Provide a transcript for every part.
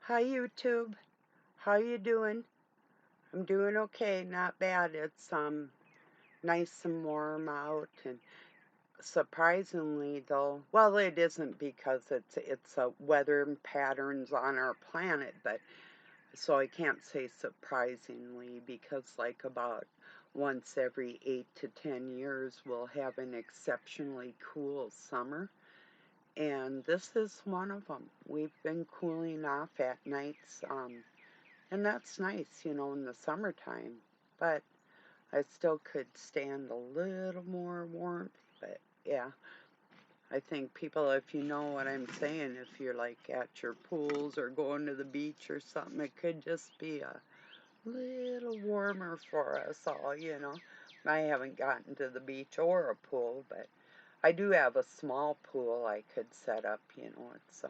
Hi YouTube, how you doing? I'm doing okay, not bad. It's nice and warm out, and surprisingly though, well, it isn't because it's weather patterns on our planet, but so I can't say surprisingly because like about once every 8 to 10 years we'll have an exceptionally cool summer. And this is one of them. We've been cooling off at nights, and that's nice, in the summertime. But I still could stand a little more warmth. But yeah, I think people, if you know what I'm saying, if you're like at your pools or going to the beach or something, it could just be a little warmer for us all. I haven't gotten to the beach or a pool, but I do have a small pool I could set up. It's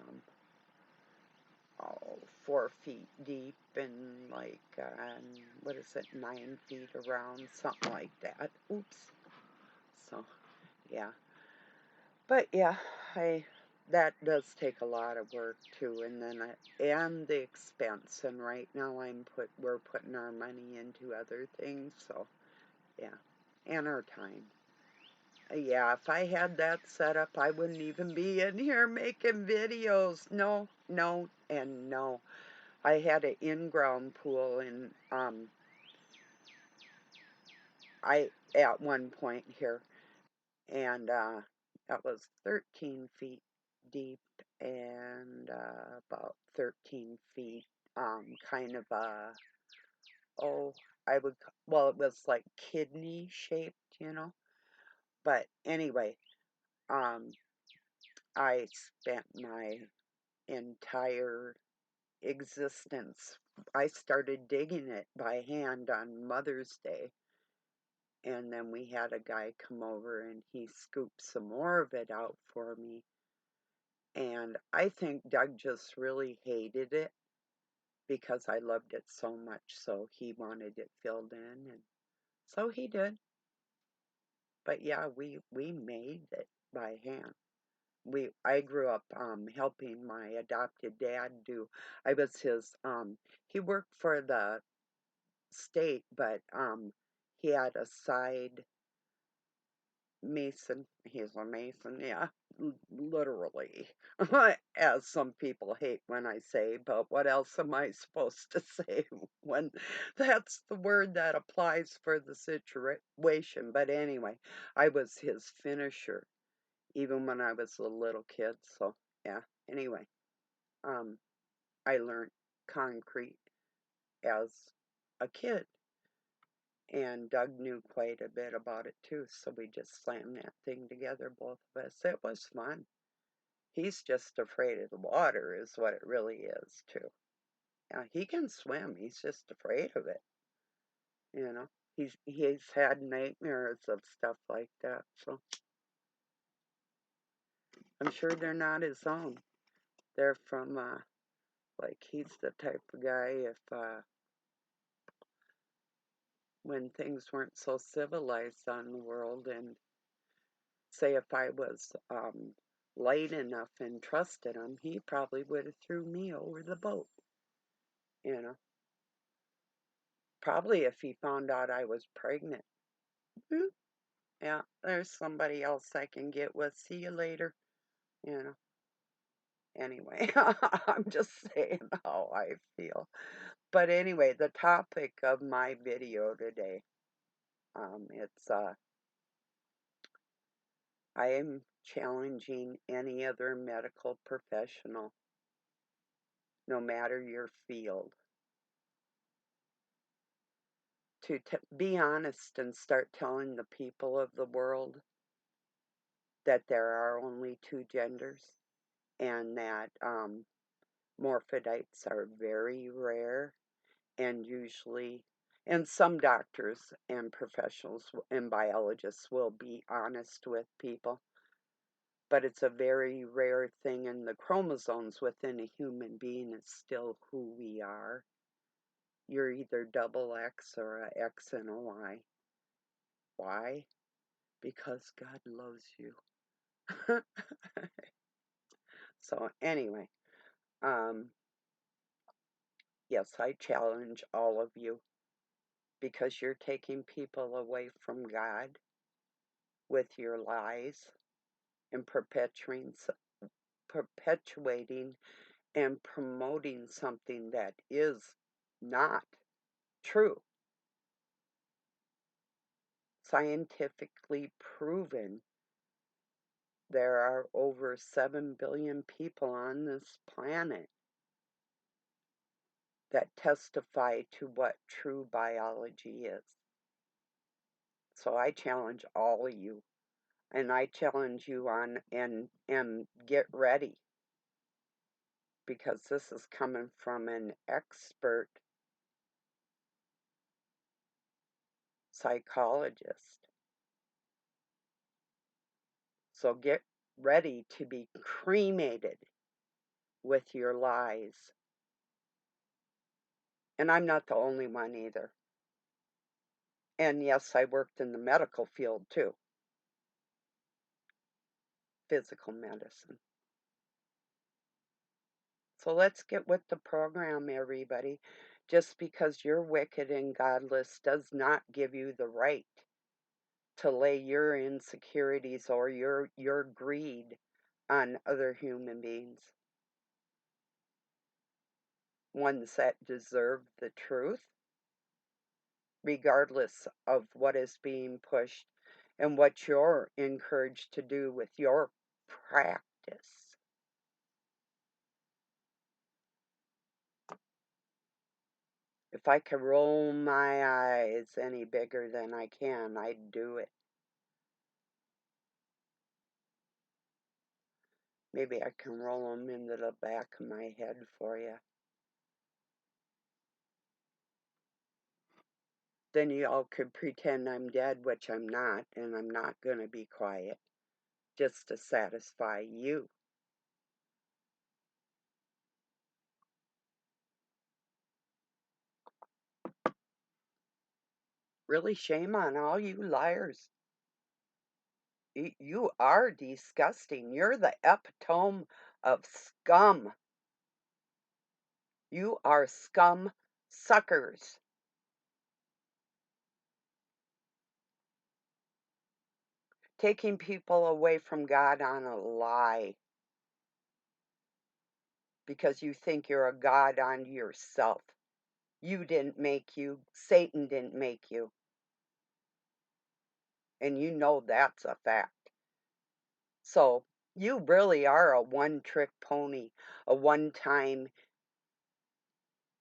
4 feet deep and like what is it, 9 feet around, something like that. Oops. So yeah, but yeah, I that does take a lot of work too, and and the expense. And right now we're putting our money into other things. So yeah, and our time. Yeah, if I had that set up, I wouldn't even be in here making videos. No, no, and no. I had an in-ground pool, and I at one point here, and that was 13 feet deep and about 13 feet, kind of oh, well, it was like kidney shaped. But anyway, um, I spent my entire existence. I started digging it by hand on Mother's Day. And then we had a guy come over and he scooped some more of it out for me. And I think Doug just really hated it because I loved it so much. So he wanted it filled in. And so he did. But yeah, we made it by hand. I grew up helping my adopted dad do. I was his he worked for the state, but he had a side mason. He's a mason, yeah, literally, as some people hate when I say, but what else am I supposed to say when that's the word that applies for the situation? But anyway, I was his finisher even when I was a little kid. So yeah, anyway, um, I learned concrete as a kid. And Doug knew quite a bit about it too, so we just slammed that thing together, both of us. It was fun. He's just afraid of the water, is what it really is, too. Yeah, he can swim, he's just afraid of it. He's had nightmares of stuff like that, so I'm sure they're not his own. They're from, like, he's the type of guy, if, when things weren't so civilized on the world, and say if I was light enough and trusted him, he probably would have threw me over the boat. You know, probably if he found out I was pregnant. Hmm, yeah, there's somebody else I can get with. See you later. You know. Anyway, I'm just saying how I feel. But anyway, the topic of my video today, it's I am challenging any other medical professional, no matter your field, to be honest and start telling the people of the world that there are only two genders and that morphodites are very rare and usually, and some doctors and professionals and biologists will be honest with people, but it's a very rare thing, and the chromosomes within a human being is still who we are. You're either double X or a X and a Y. Why? Because God loves you. So anyway, um, Yes, I challenge all of you because you're taking people away from God with your lies and perpetuating and promoting something that is not true. Scientifically proven, there are over 7 billion people on this planet that testify to what true biology is. So I challenge all of you, and I challenge you on and get ready, because this is coming from an expert psychologist. So get ready to be cremated with your lies. And I'm not the only one either. And yes, I worked in the medical field too, physical medicine. So let's get with the program, everybody. Just because you're wicked and godless does not give you the right to lay your insecurities or your greed on other human beings, ones that deserve the truth, regardless of what is being pushed and what you're encouraged to do with your practice. If I could roll my eyes any bigger than I can, I'd do it. Maybe I can roll them into the back of my head for you. Then you all could pretend I'm dead, which I'm not, and I'm not going to be quiet, just to satisfy you. Really, shame on all you liars. You are disgusting. You're the epitome of scum. You are scum suckers. Taking people away from God on a lie because you think you're a God unto yourself. You didn't make you. Satan didn't make you. And you know that's a fact. So you really are a one-trick pony, a one-time.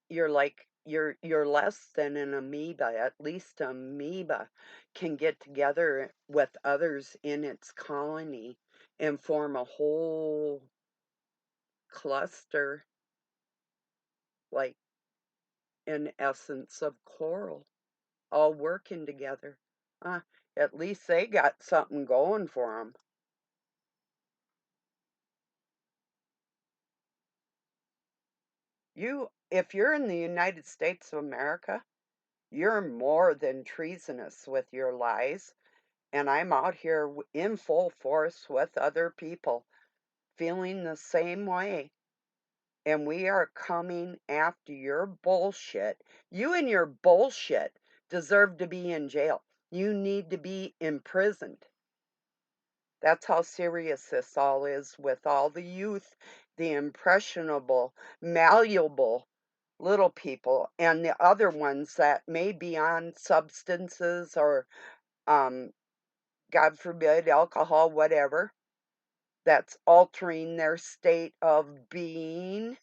You're less than an amoeba. At least an amoeba can get together with others in its colony and form a whole cluster, like in essence of coral, all working together. At least they got something going for them. If you're in the United States of America, you're more than treasonous with your lies, and I'm out here in full force with other people feeling the same way. And we are coming after your bullshit. You and your bullshit deserve to be in jail. You need to be imprisoned. That's how serious this all is, with all the youth, the impressionable, malleable little people, and the other ones that may be on substances or, um, God forbid, alcohol, whatever, that's altering their state of being.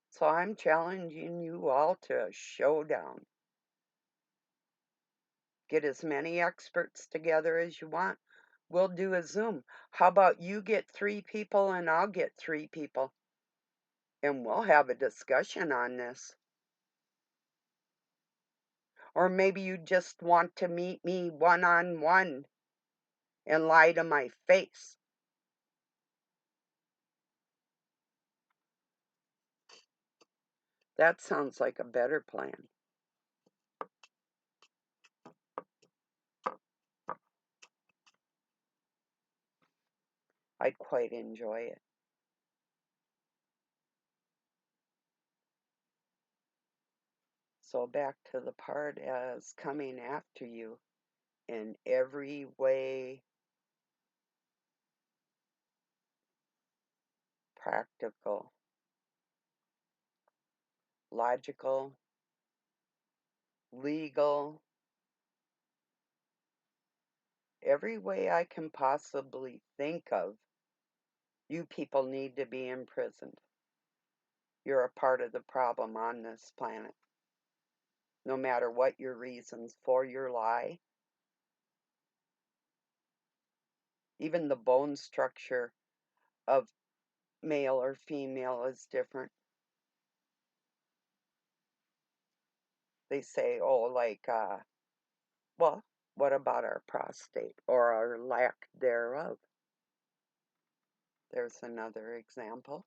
So I'm challenging you all to a showdown. Get as many experts together as you want. We'll do a Zoom. How about you get 3 people and I'll get 3 people? And we'll have a discussion on this. Or maybe you just want to meet me one-on-one and lie to my face. That sounds like a better plan. I'd quite enjoy it. So back to the part as coming after you in every way practical, logical, legal, every way I can possibly think of, you people need to be imprisoned. You're a part of the problem on this planet. No matter what your reasons for your lie, even the bone structure of male or female is different. They say, oh, like, well, what about our prostate or our lack thereof? There's another example.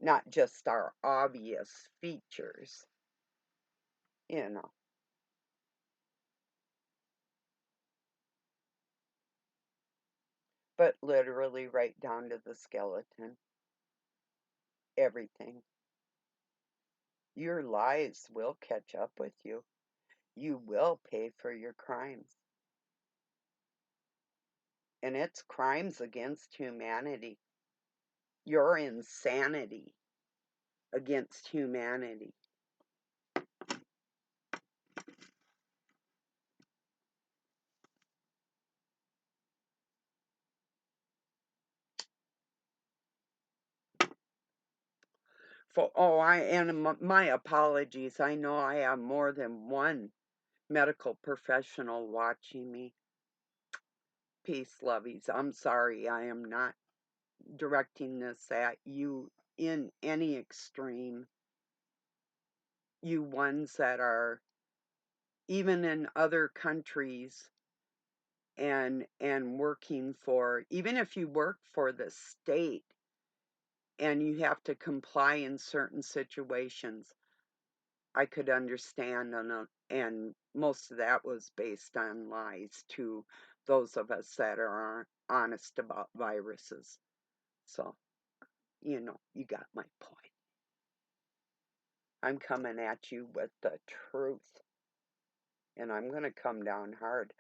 Not just our obvious features, you know. But literally right down to the skeleton. Everything. Your lies will catch up with you. You will pay for your crimes. And it's crimes against humanity. Your insanity against humanity. My apologies. I know I have more than one medical professional watching me. Peace, lovies. I'm sorry I am not directing this at you in any extreme. You ones that are even in other countries and working for, even if you work for the state and you have to comply in certain situations, I could understand, and most of that was based on lies to those of us that are honest about viruses. So, you got my point. I'm coming at you with the truth, and I'm going to come down hard.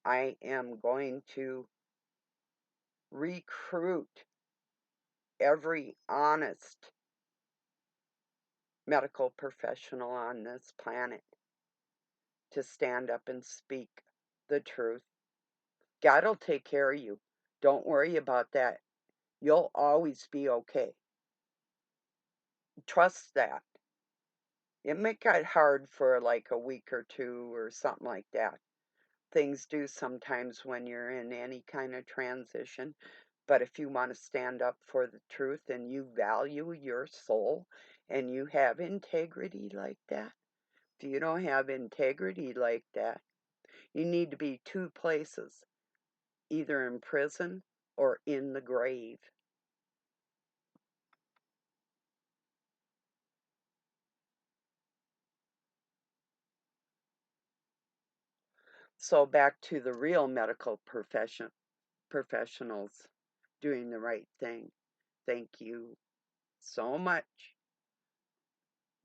I am going to recruit every honest medical professional on this planet to stand up and speak the truth. God'll take care of you. Don't worry about that. You'll always be okay. Trust that. It may get hard for like a week or two or something like that. Things do sometimes when you're in any kind of transition. But if you want to stand up for the truth and you value your soul and you have integrity like that, if you don't have integrity like that, you need to be two places, either in prison or in the grave. So back to the real medical professionals doing the right thing. Thank you so much.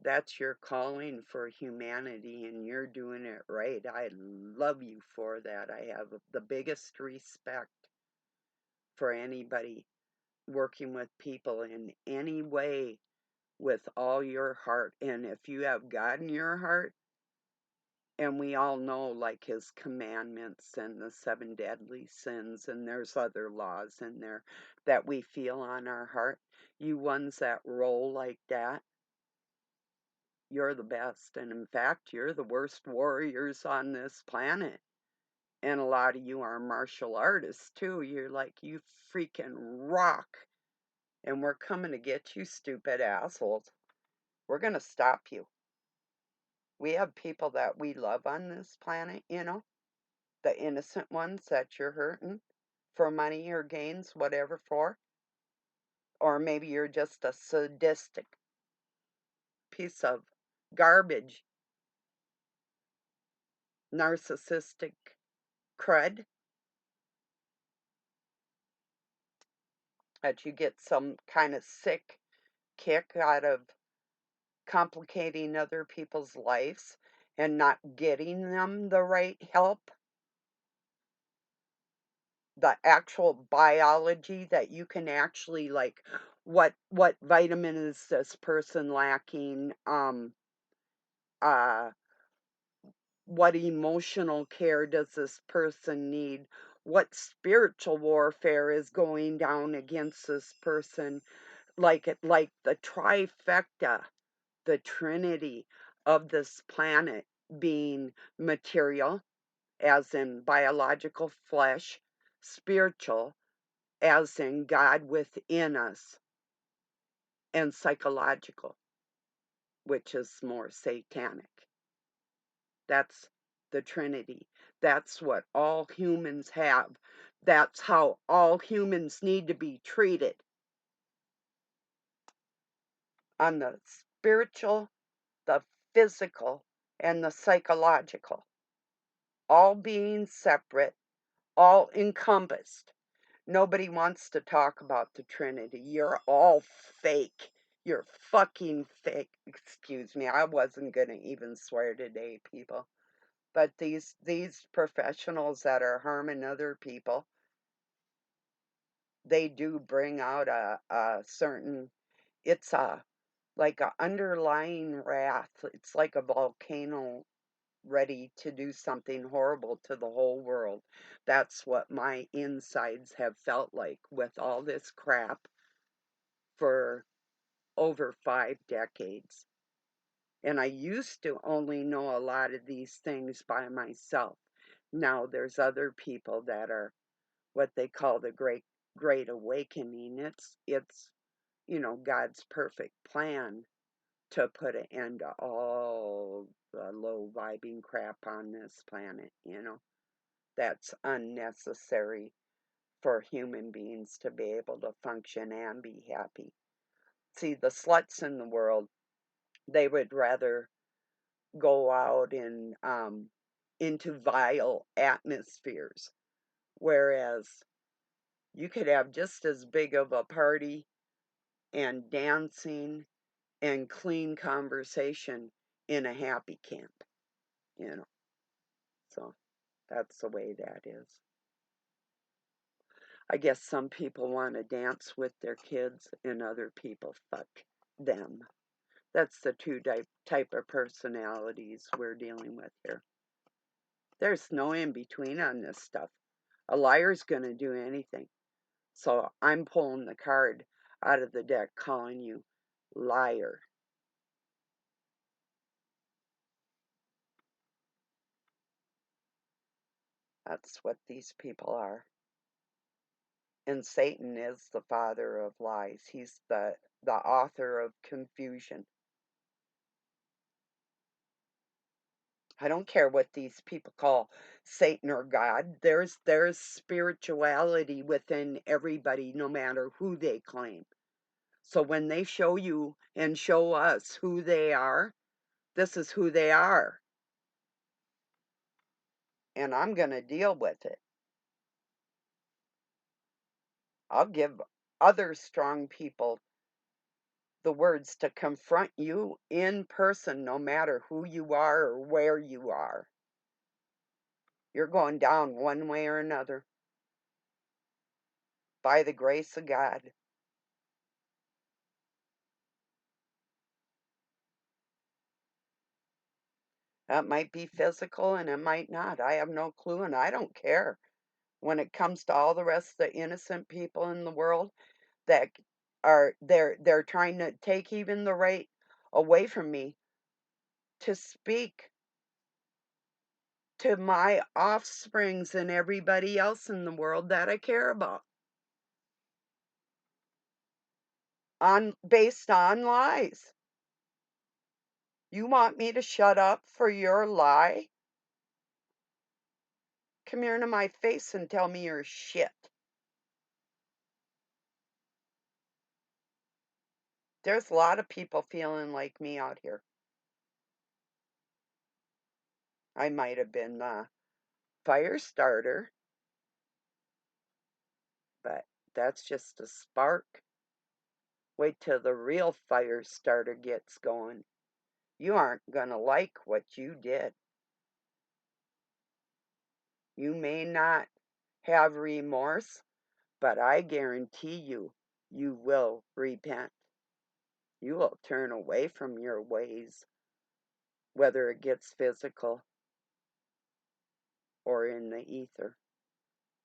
That's your calling for humanity, and you're doing it right. I love you for that. I have the biggest respect for anybody working with people in any way with all your heart. And if you have God in your heart, and we all know like his commandments and the seven deadly sins, and there's other laws in there that we feel on our heart, you ones that roll like that, you're the best. And in fact, you're the worst warriors on this planet. And a lot of you are martial artists too. You're like, you freaking rock. And we're coming to get you, stupid assholes. We're going to stop you. We have people that we love on this planet, the innocent ones that you're hurting for money or gains, whatever for. Or maybe you're just a sadistic piece of garbage, narcissistic crud. that you get some kind of sick kick out of complicating other people's lives and not getting them the right help, the actual biology that you can actually like what vitamin is this person lacking, uh what emotional care does this person need, what spiritual warfare is going down against this person, like the trifecta, the trinity of this planet being material, as in biological flesh, spiritual, as in God within us, and psychological, which is more satanic. That's the Trinity. That's what all humans have. That's how all humans need to be treated, on the spiritual, the physical, and the psychological, all being separate, all encompassed. Nobody wants to talk about the Trinity. You're all fake. You're fucking fake. Excuse me. I wasn't going to even swear today, people. But these professionals that are harming other people, they do bring out a certain, it's a like a underlying wrath. It's like a volcano ready to do something horrible to the whole world. That's what my insides have felt like with all this crap for over 5 decades. And I used to only know a lot of these things by myself. Now there's other people that are what they call the great awakening. It's God's perfect plan to put an end to all the low vibing crap on this planet. That's unnecessary for human beings to be able to function and be happy. See, the sluts in the world, they would rather go out and into vile atmospheres, whereas you could have just as big of a party and dancing and clean conversation in a happy camp, you know. So that's the way that is. I guess some people want to dance with their kids and other people fuck them. That's the two type of personalities we're dealing with here. There's no in between on this stuff. A liar's going to do anything. So I'm pulling the card out of the deck calling you liar. That's what these people are. And Satan is the father of lies. He's the author of confusion. I don't care what these people call Satan or God. There's spirituality within everybody, no matter who they claim. So when they show you and show us who they are, this is who they are. And I'm going to deal with it. I'll give other strong people the words to confront you in person, no matter who you are or where you are. You're going down one way or another by the grace of God. That might be physical and it might not. I have no clue and I don't care. When it comes to all the rest of the innocent people in the world that they're trying to take even the right away from me to speak to my offsprings and everybody else in the world that I care about, on based on lies. You want me to shut up for your lie? Come here to my face and tell me your shit. There's a lot of people feeling like me out here. I might have been the fire starter, but that's just a spark. Wait till the real fire starter gets going. You aren't going to like what you did. You may not have remorse, but I guarantee you, you will repent. You will turn away from your ways, whether it gets physical or in the ether.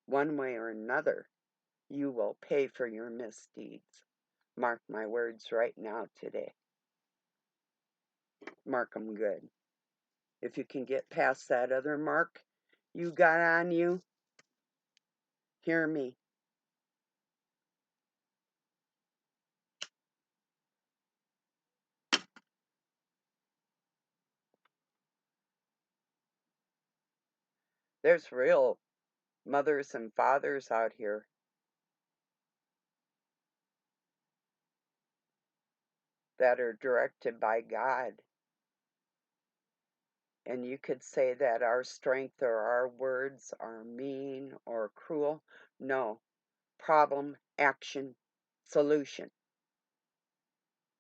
One way or another, you will pay for your misdeeds. Mark my words right now today. Mark them good. If you can get past that other mark you got on you, hear me. There's real mothers and fathers out here that are directed by God. And you could say that our strength or our words are mean or cruel. No. Problem, action, solution.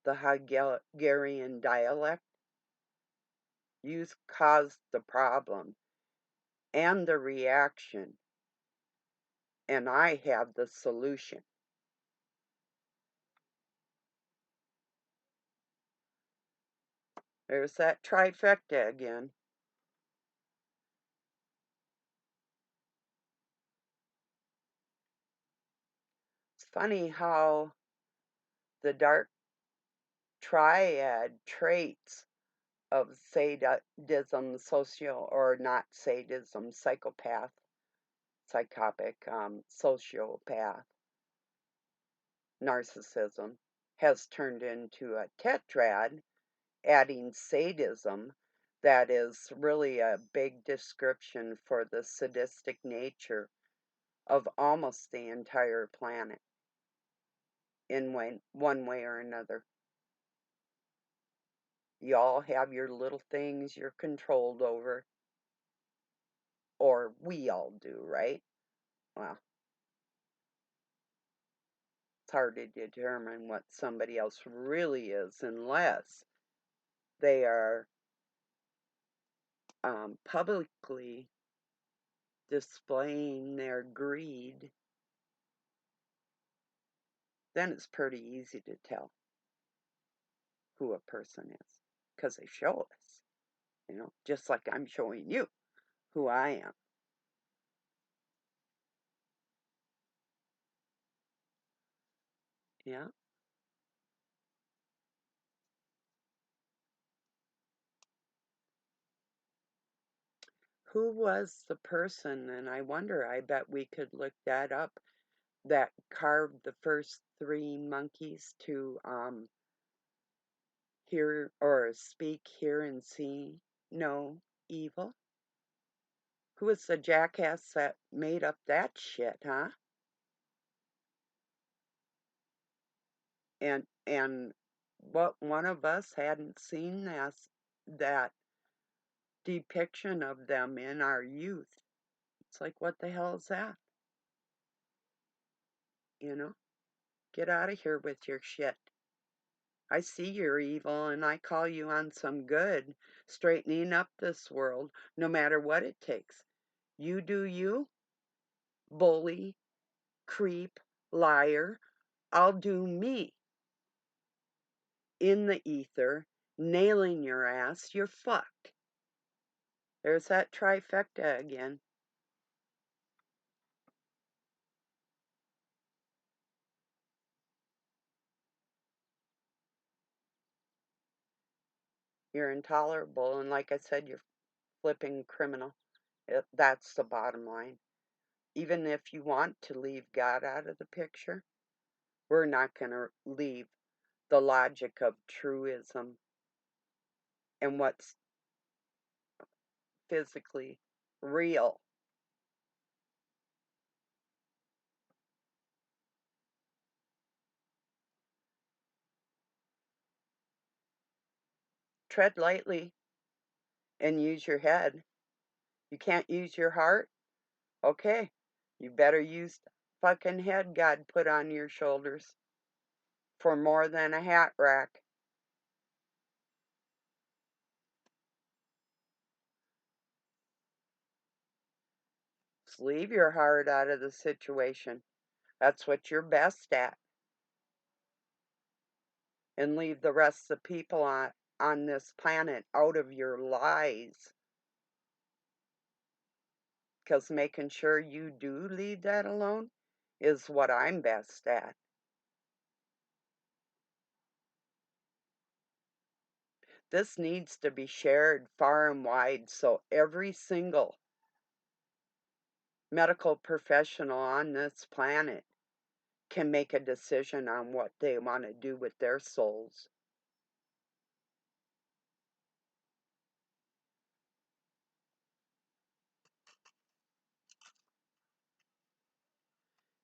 The Hungarian dialect, you caused the problem and the reaction, and I have the solution. There's that trifecta again. It's funny how the dark triad traits of sadism, or not sadism, psychopath, psychotic, sociopath, narcissism, has turned into a tetrad, adding sadism, that is really a big description for the sadistic nature of almost the entire planet in one way or another. You all have your little things you're controlled over, or we all do, right? Well, it's hard to determine what somebody else really is unless they are publicly displaying their greed. Then it's pretty easy to tell who a person is because they show us, just like I'm showing you who I am. Yeah. Who was the person, and I bet we could look that up, that carved the first three monkeys to hear or speak, hear, and see no evil? Who was the jackass that made up that shit, huh? And what one of us hadn't seen that depiction of them in our youth. It's like, what the hell is that? Get out of here with your shit. I see you're evil and I call you on some good, straightening up this world, no matter what it takes. You do you, bully, creep, liar. I'll do me. In the ether, nailing your ass, you're fucked. There's that trifecta again. You're intolerable, and like I said, you're flipping criminal. That's the bottom line. Even if you want to leave God out of the picture, we're not going to leave the logic of truism and what's physically real. Tread lightly and use your head. You can't use your heart? Okay, you better use fucking head God put on your shoulders for more than a hat rack. Just leave your heart out of the situation. That's what you're best at. And leave the rest of the people on this planet out of your lies. Because making sure you do leave that alone is what I'm best at. This needs to be shared far and wide so every single medical professional on this planet can make a decision on what they want to do with their souls.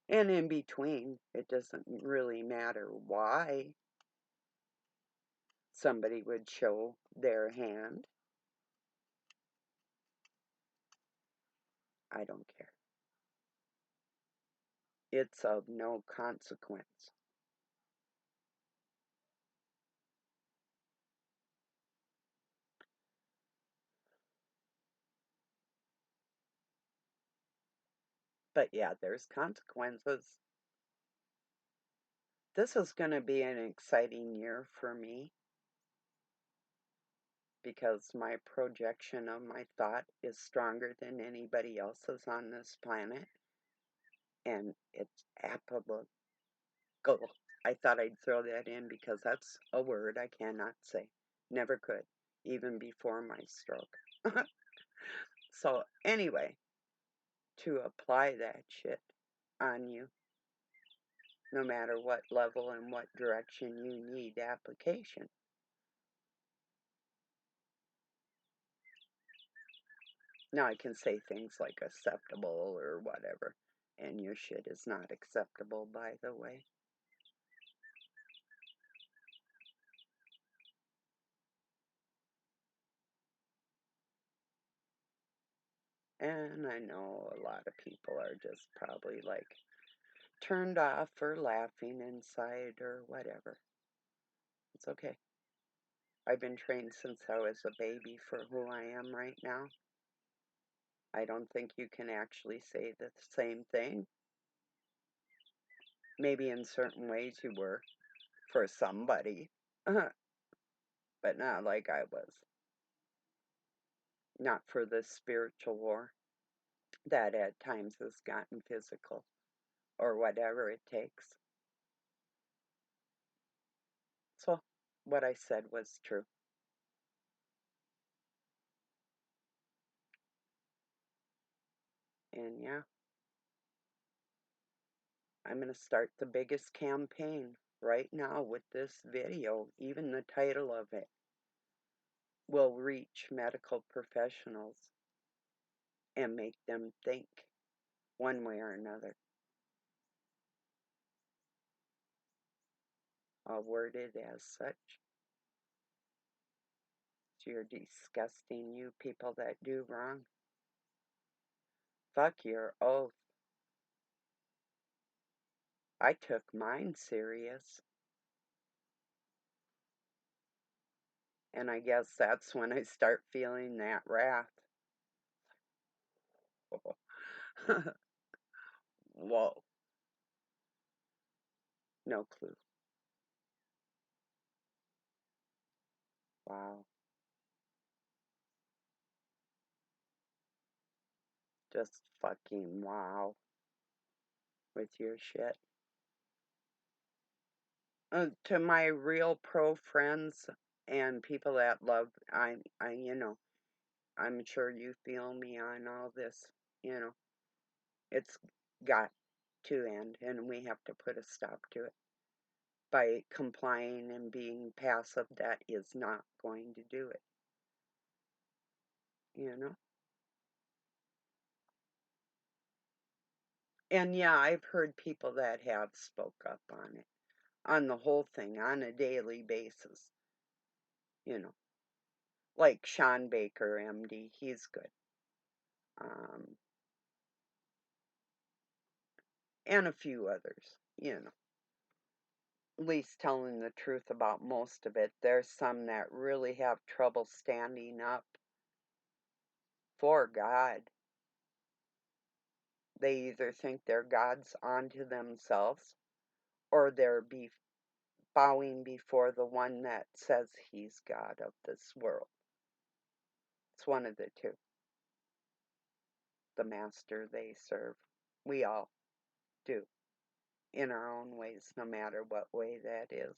And in between, it doesn't really matter why somebody would show their hand. I don't care. It's of no consequence. But yeah, there's consequences. This is going to be an exciting year for me because my projection of my thought is stronger than anybody else's on this planet. And it's applicable. I thought I'd throw that in because that's a word I cannot say. Never could, even before my stroke. So, anyway, to apply that shit on you, no matter what level and what direction you need application. Now I can say things like acceptable or whatever, and your shit is not acceptable, by the way. And I know a lot of people are just probably like turned off or laughing inside or whatever. It's okay. I've been trained since I was a baby for who I am right now. I don't think you can actually say the same thing. Maybe in certain ways you were for somebody, but not like I was. Not for the spiritual war that at times has gotten physical or whatever it takes. So, what I said was true. And yeah, I'm going to start the biggest campaign right now with this video. Even the title of it will reach medical professionals and make them think one way or another. I'll word it as such. You're disgusting, you people that do wrong. Fuck your oath. I took mine serious. And I guess that's when I start feeling that wrath. Whoa. No clue. Wow. Just fucking wow with your shit. To my real pro friends and people that love, I'm sure you feel me on all this. It's got to end, and we have to put a stop to it. By complying and being passive, that is not going to do it. And yeah, I've heard people that have spoke up on it, on the whole thing, on a daily basis. You know, like Sean Baker, MD, he's good. Um, and a few others, at least telling the truth about most of it. There's some that really have trouble standing up for God. They either think they're gods unto themselves, or they're bowing before the one that says he's God of this world. It's one of the two. The master they serve. We all do, in our own ways, no matter what way that is.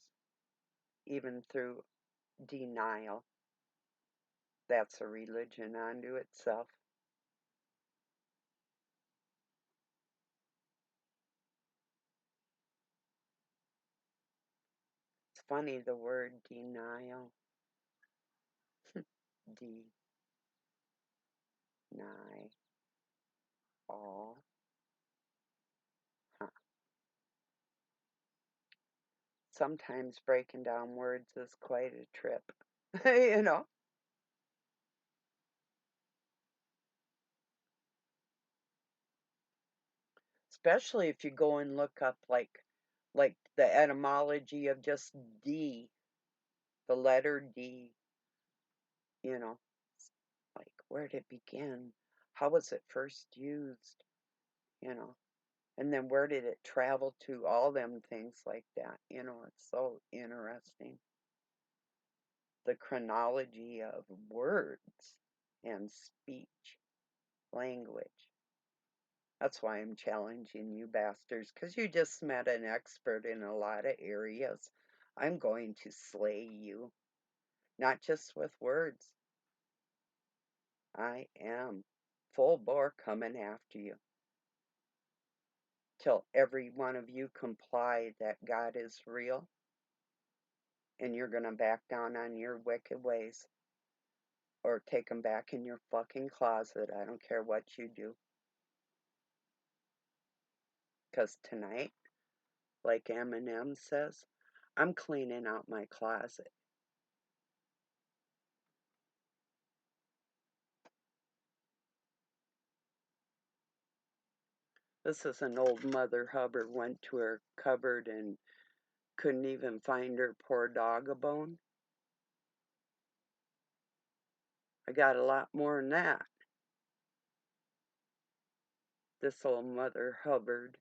Even through denial. That's a religion unto itself. It's funny, the word denial. Deny all. Huh. Sometimes breaking down words is quite a trip. you know? Especially if you go and look up like the etymology of just D, the letter D, you know, like where did it begin? How was it first used? You know, and then where did it travel to? All them things like that. It's so interesting. The chronology of words and speech, language. That's why I'm challenging you bastards, because you just met an expert in a lot of areas. I'm going to slay you, not just with words. I am full bore coming after you till every one of you comply that God is real, and you're going to back down on your wicked ways or take them back in your fucking closet. I don't care what you do. Because tonight, like Eminem says, I'm cleaning out my closet. This is an old Mother Hubbard went to her cupboard and couldn't even find her poor dog a bone. I got a lot more than that. This old Mother Hubbard.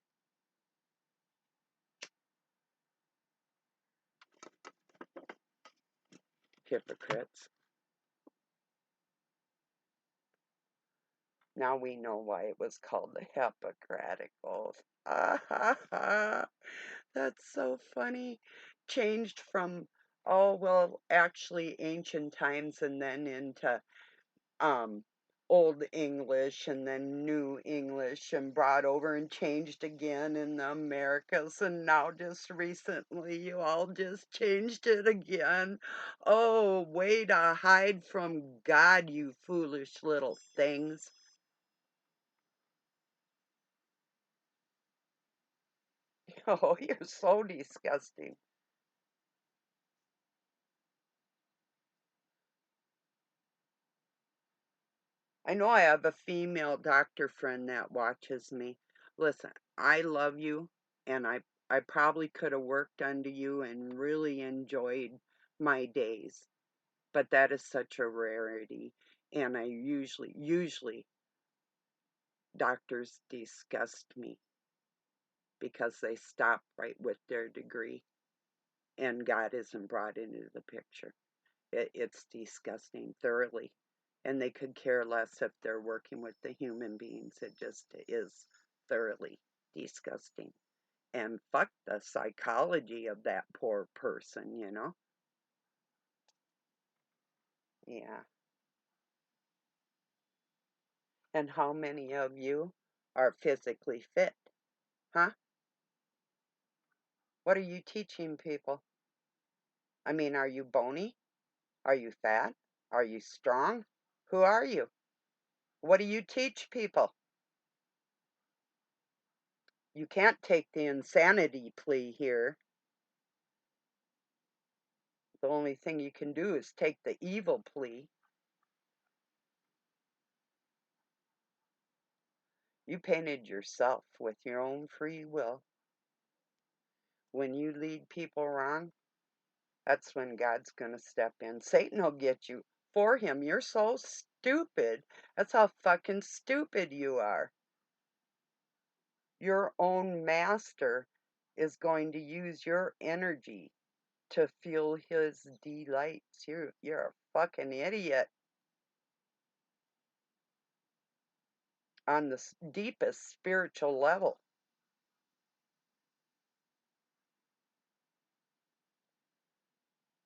Hypocrites. Now we know why it was called the Hippocratic Oath. Ah ha ha. That's so funny. Changed from, oh, well, actually ancient times and then into um Old English and then New English and brought over and changed again in the Americas, and now just recently you all just changed it again. Oh, way to hide from God, you foolish little things. Oh, you're so disgusting. I know I have a female doctor friend that watches me. Listen, I love you, and I probably could have worked under you and really enjoyed my days, but that is such a rarity. And I usually doctors disgust me because they stop right with their degree, and God isn't brought into the picture. It's disgusting thoroughly. And they could care less if they're working with the human beings. It just is thoroughly disgusting. And fuck the psychology of that poor person. Yeah. And how many of you are physically fit? Huh? What are you teaching people? I mean, are you bony? Are you fat? Are you strong? Who are you? What do you teach people? You can't take the insanity plea here. The only thing you can do is take the evil plea. You painted yourself with your own free will. When you lead people wrong, that's when God's going to step in. Satan will get you for him. You're so stupid. That's how fucking stupid you are. Your own master is going to use your energy to feel his delights. You're a fucking idiot on the deepest spiritual level.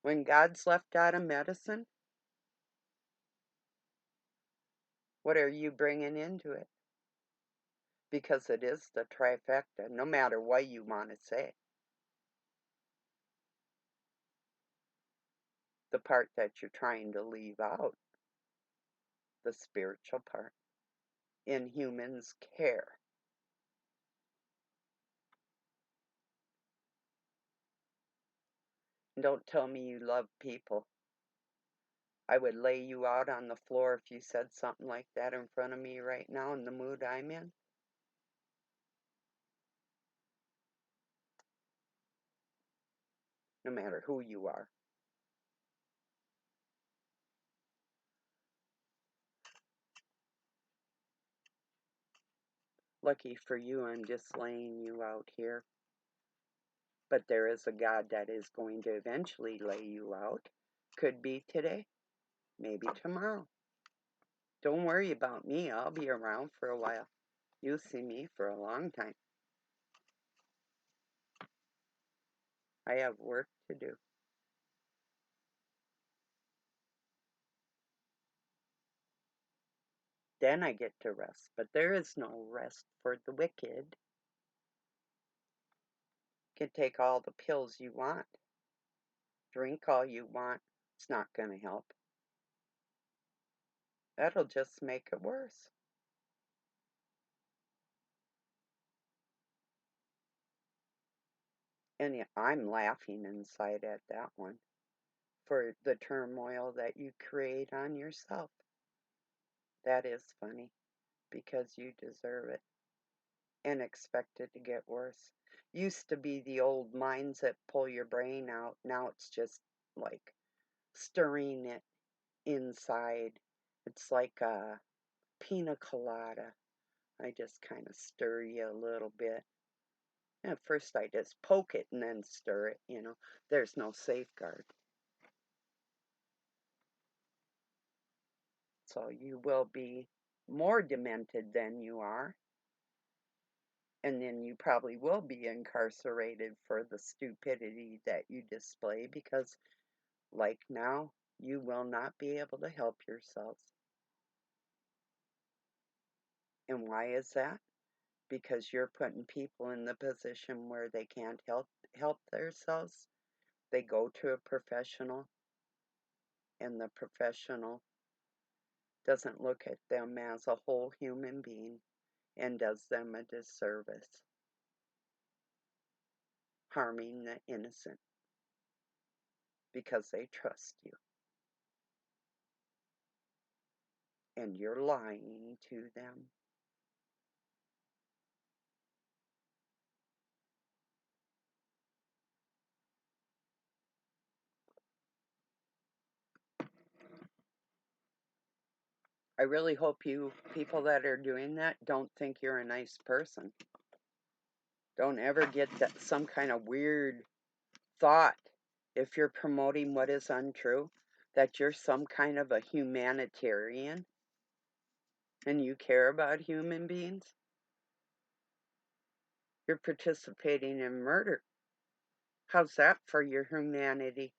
When God's left out of medicine, what are you bringing into it? Because it is the trifecta, no matter what you want to say. The part that you're trying to leave out, the spiritual part, in humans' care. And don't tell me you love people. I would lay you out on the floor if you said something like that in front of me right now in the mood I'm in. No matter who you are. Lucky for you, I'm just laying you out here. But there is a God that is going to eventually lay you out. Could be today, maybe tomorrow. Don't worry about me. I'll be around for a while. You'll see me for a long time. I have work to do. Then I get to rest. But there is no rest for the wicked. You can take all the pills you want. Drink all you want. It's not going to help. That'll just make it worse. And I'm laughing inside at that one for the turmoil that you create on yourself. That is funny because you deserve it and expect it to get worse. Used to be the old minds that pull your brain out. Now it's just like stirring it inside. It's like a pina colada. I just kind of stir you a little bit. At first I just poke it and then stir it. There's no safeguard. So you will be more demented than you are. And then you probably will be incarcerated for the stupidity that you display because, like now, you will not be able to help yourselves. And why is that? Because you're putting people in the position where they can't help themselves. They go to a professional, and the professional doesn't look at them as a whole human being and does them a disservice, harming the innocent because they trust you. And you're lying to them. I really hope you people that are doing that don't think you're a nice person. Don't ever get some kind of weird thought, if you're promoting what is untrue, that you're some kind of a humanitarian and you care about human beings. You're participating in murder. How's that for your humanity?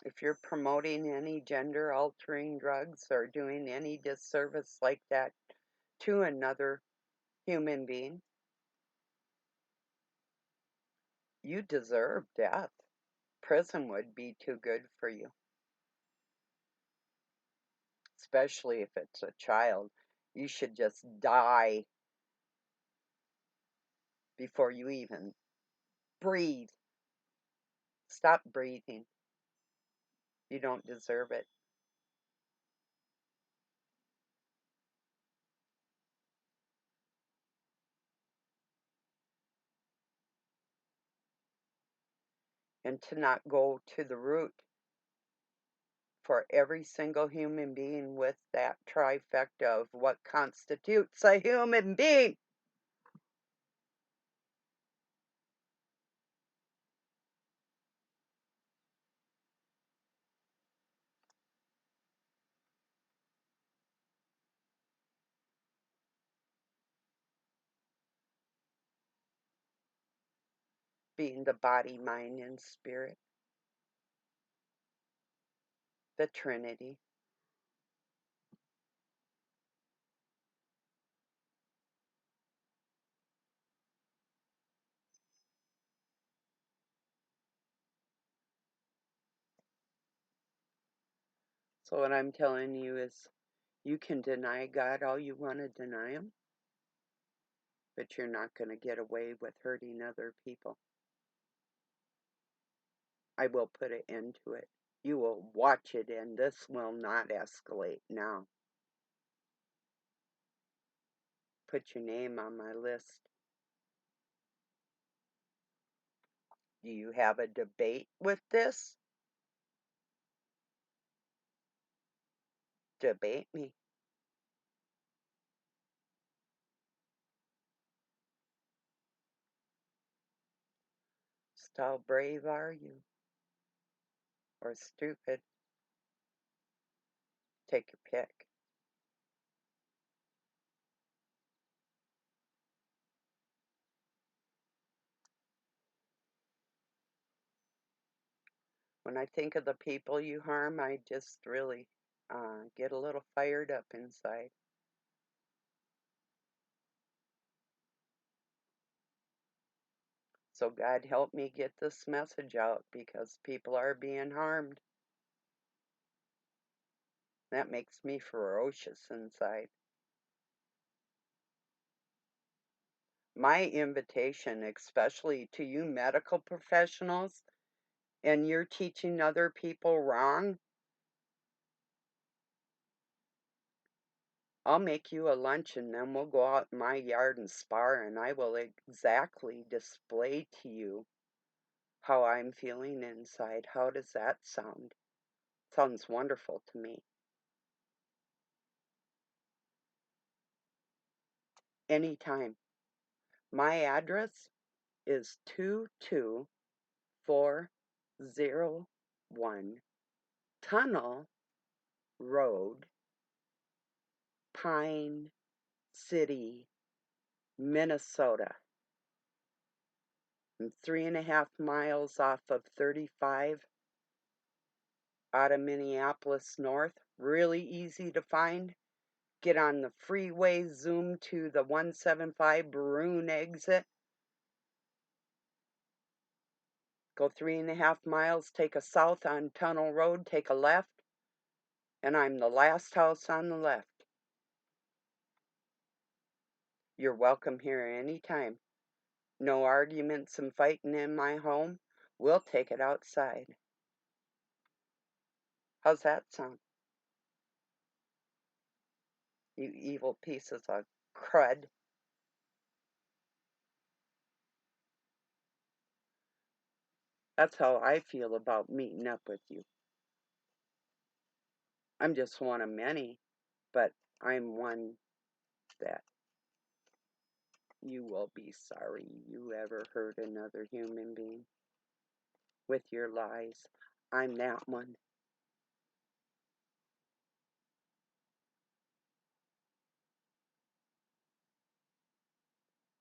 If you're promoting any gender altering drugs or doing any disservice like that to another human being, you deserve death. Prison would be too good for you, especially if it's a child. You should just die before you even breathe. Stop breathing. You don't deserve it. And to not go to the root for every single human being with that trifecta of what constitutes a human being. Being the body, mind, and spirit, the Trinity. So, what I'm telling you is you can deny God all you want to deny Him, but you're not going to get away with hurting other people. I will put an end to it. You will watch it, and this will not escalate now. Put your name on my list. Do you have a debate with this? Debate me. Just how brave are you? Or stupid? Take your pick. When I think of the people you harm, I just really get a little fired up inside. So God help me get this message out because people are being harmed. That makes me ferocious inside. My invitation, especially to you medical professionals, and you're teaching other people wrong, I'll make you a lunch and then we'll go out in my yard and spar, and I will exactly display to you how I'm feeling inside. How does that sound? Sounds wonderful to me. Anytime. My address is 22401 Tunnel Road, Pine City, Minnesota. I'm 3.5 miles off of 35 out of Minneapolis North. Really easy to find. Get on the freeway, zoom to the 175 Baroon exit. Go 3.5 miles, take a south on Tunnel Road, take a left, and I'm the last house on the left. You're welcome here anytime. No arguments and fighting in my home. We'll take it outside. How's that sound? You evil pieces of crud. That's how I feel about meeting up with you. I'm just one of many, but I'm one that you will be sorry you ever hurt another human being with your lies. I'm that one.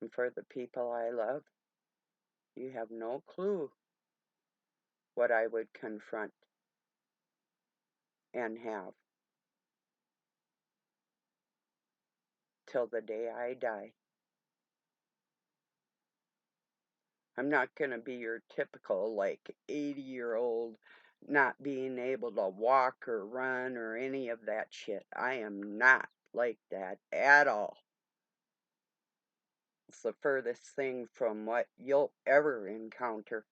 And for the people I love, you have no clue what I would confront and have till the day I die. I'm not going to be your typical, like, 80-year-old not being able to walk or run or any of that shit. I am not like that at all. It's the furthest thing from what you'll ever encounter.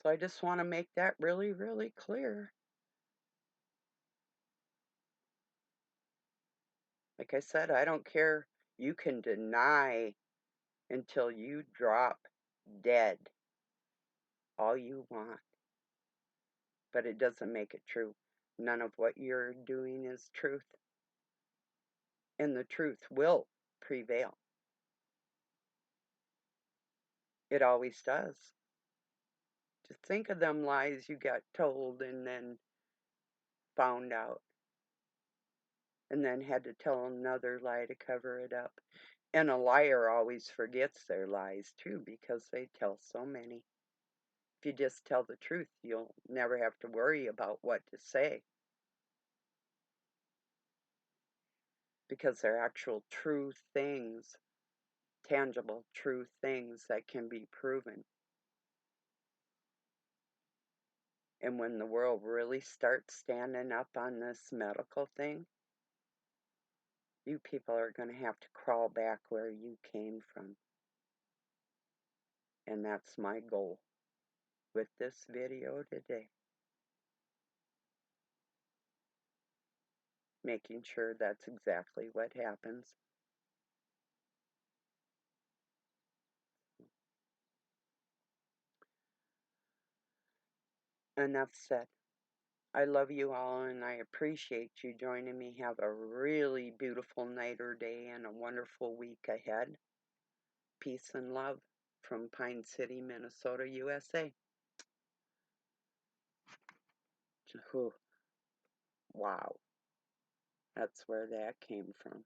So I just want to make that really, really clear. Like I said, I don't care. You can deny until you drop dead all you want, but it doesn't make it true. None of what you're doing is truth, and the truth will prevail. It always does. Just think of them lies you got told and then found out, and then had to tell another lie to cover it up. And a liar always forgets their lies too, because they tell so many. If you just tell the truth, you'll never have to worry about what to say, because they're actual true things, tangible true things that can be proven. And when the world really starts standing up on this medical thing, you people are going to have to crawl back where you came from. And that's my goal with this video today. Making sure that's exactly what happens. Enough said. I love you all, and I appreciate you joining me. Have a really beautiful night or day and a wonderful week ahead. Peace and love from Pine City, Minnesota, USA. Whew. Wow. That's where that came from.